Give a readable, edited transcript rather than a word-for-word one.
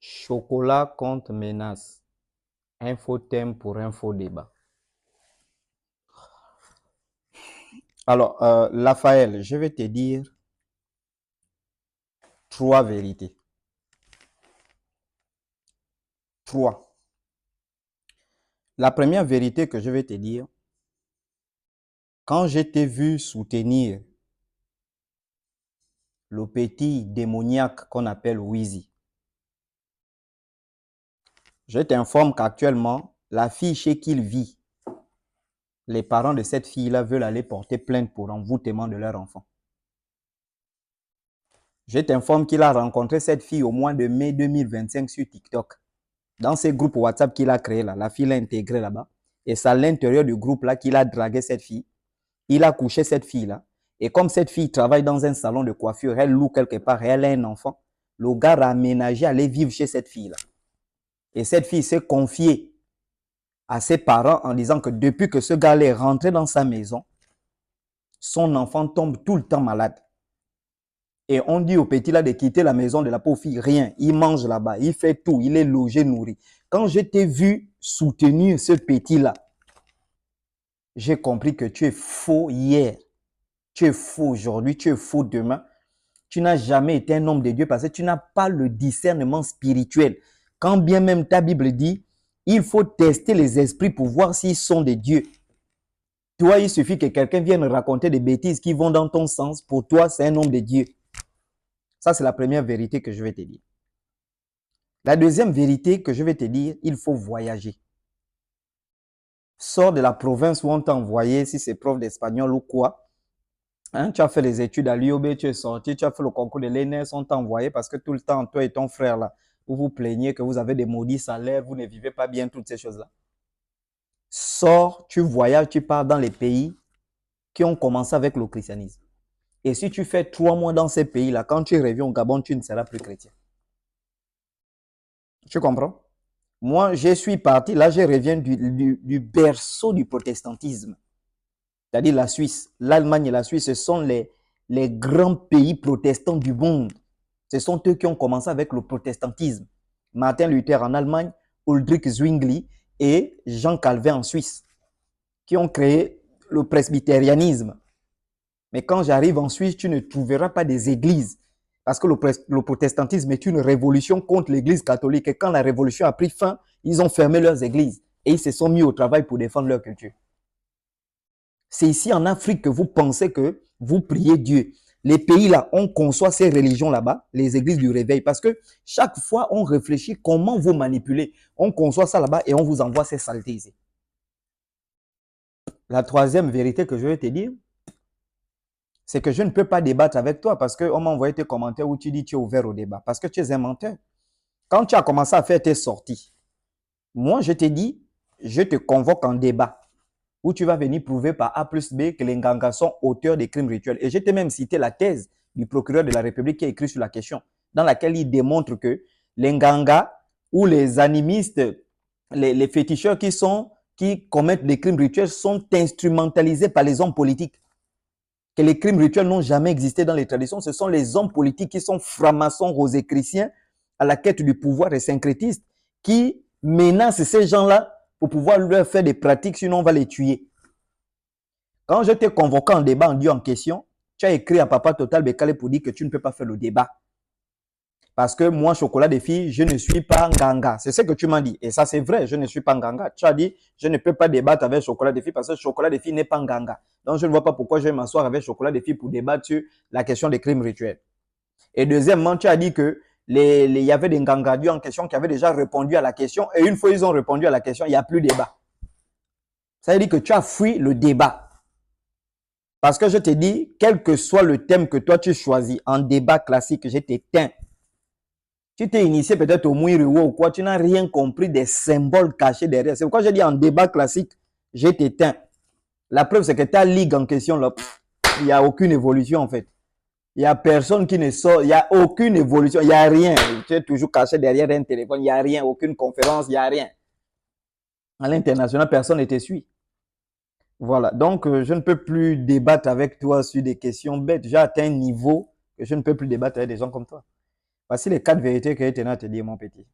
Chocolat contre menace. Info thème pour info débat. Alors, Raphaël, je vais te dire 3 vérités. 3. La première vérité que je vais te dire, quand je t'ai vu soutenir le petit démoniaque qu'on appelle Wheezy, je t'informe qu'actuellement, la fille chez qui il vit, les parents de cette fille-là veulent aller porter plainte pour envoûtement de leur enfant. Je t'informe qu'il a rencontré cette fille au mois de mai 2025 sur TikTok. Dans ces groupes WhatsApp qu'il a créé là, la fille l'a intégré là-bas. Et c'est à l'intérieur du groupe là qu'il a dragué cette fille. Il a couché cette fille là. Et comme cette fille travaille dans un salon de coiffure, elle loue quelque part, elle a un enfant. Le gars a aménagé à aller vivre chez cette fille là. Et cette fille s'est confiée à ses parents en disant que depuis que ce gars est rentré dans sa maison, son enfant tombe tout le temps malade. Et on dit au petit là de quitter la maison de la pauvre fille, rien. Il mange là-bas, il fait tout, il est logé, nourri. Quand je t'ai vu soutenir ce petit là, j'ai compris que tu es faux hier, tu es faux aujourd'hui, tu es faux demain. Tu n'as jamais été un homme de Dieu parce que tu n'as pas le discernement spirituel. Quand bien même ta Bible dit, il faut tester les esprits pour voir s'ils sont de Dieu. Toi, il suffit que quelqu'un vienne raconter des bêtises qui vont dans ton sens. Pour toi, c'est un homme de Dieu. Ça, c'est la première vérité que je vais te dire. La deuxième vérité que je vais te dire, il faut voyager. Sors de la province où on t'a envoyé, si c'est prof d'espagnol ou quoi. Hein, tu as fait les études à l'UOB, tu es sorti, tu as fait le concours de l'ENS, on t'a envoyé parce que tout le temps, toi et ton frère là, vous vous plaignez que vous avez des maudits salaires, vous ne vivez pas bien, toutes ces choses-là. Sors, tu voyages, tu pars dans les pays qui ont commencé avec le christianisme. Et si tu fais 3 mois dans ces pays-là, quand tu reviens au Gabon, tu ne seras plus chrétien. Tu comprends? Moi, je suis parti, là, je reviens du berceau du protestantisme. C'est-à-dire la Suisse. L'Allemagne et la Suisse, ce sont les grands pays protestants du monde. Ce sont eux qui ont commencé avec le protestantisme. Martin Luther en Allemagne, Ulrich Zwingli et Jean Calvin en Suisse, qui ont créé le presbytérianisme. Mais quand j'arrive en Suisse, tu ne trouveras pas des églises. Parce que le protestantisme est une révolution contre l'église catholique. Et quand la révolution a pris fin, ils ont fermé leurs églises. Et ils se sont mis au travail pour défendre leur culture. C'est ici en Afrique que vous pensez que vous priez Dieu. Les pays là, on conçoit ces religions là-bas, les églises du réveil. Parce que chaque fois, on réfléchit comment vous manipuler. On conçoit ça là-bas et on vous envoie ces saletés ici. La troisième vérité que je vais te dire, c'est que je ne peux pas débattre avec toi parce qu'on m'a envoyé tes commentaires où tu dis que tu es ouvert au débat. Parce que tu es un menteur. Quand tu as commencé à faire tes sorties, moi je t'ai dit, je te convoque en débat où tu vas venir prouver par A plus B que les Ngangas sont auteurs des crimes rituels. Et je t'ai même cité la thèse du procureur de la République qui a écrit sur la question, dans laquelle il démontre que les Ngangas ou les animistes, les féticheurs qui commettent des crimes rituels sont instrumentalisés par les hommes politiques. Que les crimes rituels n'ont jamais existé dans les traditions. Ce sont les hommes politiques qui sont francs-maçons, rosicruciens, à la quête du pouvoir et syncrétistes, qui menacent ces gens-là pour pouvoir leur faire des pratiques, sinon on va les tuer. Quand je t'ai convoqué en débat en Dieu en question, tu as écrit à Papa Total Bekale pour dire que tu ne peux pas faire le débat. Parce que moi, Chocolat des filles, je ne suis pas Nganga. C'est ce que tu m'as dit. Et ça, c'est vrai, je ne suis pas Nganga. Tu as dit, je ne peux pas débattre avec Chocolat des filles parce que Chocolat des filles n'est pas Nganga. Donc, je ne vois pas pourquoi je vais m'asseoir avec Chocolat des filles pour débattre sur la question des crimes rituels. Et deuxièmement, tu as dit que il y avait des Ngangadieux en question qui avaient déjà répondu à la question. Et une fois ils ont répondu à la question, il n'y a plus de débat. Ça veut dire que tu as fui le débat. Parce que je te dis, quel que soit le thème que toi tu choisis en débat classique, je t'éteins. Tu t'es initié peut-être au Mouiriwo ou quoi, tu n'as rien compris des symboles cachés derrière. C'est pourquoi j'ai dit en débat classique, je t'éteins. La preuve, c'est que ta ligue en question, là, il n'y a aucune évolution en fait. Il n'y a personne qui ne sort, il n'y a aucune évolution, il n'y a rien. Tu es toujours caché derrière un téléphone, il n'y a rien, aucune conférence, il n'y a rien. À l'international, personne ne te suit. Voilà, donc je ne peux plus débattre avec toi sur des questions bêtes. J'ai atteint un niveau que je ne peux plus débattre avec des gens comme toi. Voici les 4 vérités que je tenais à te dire, mon petit.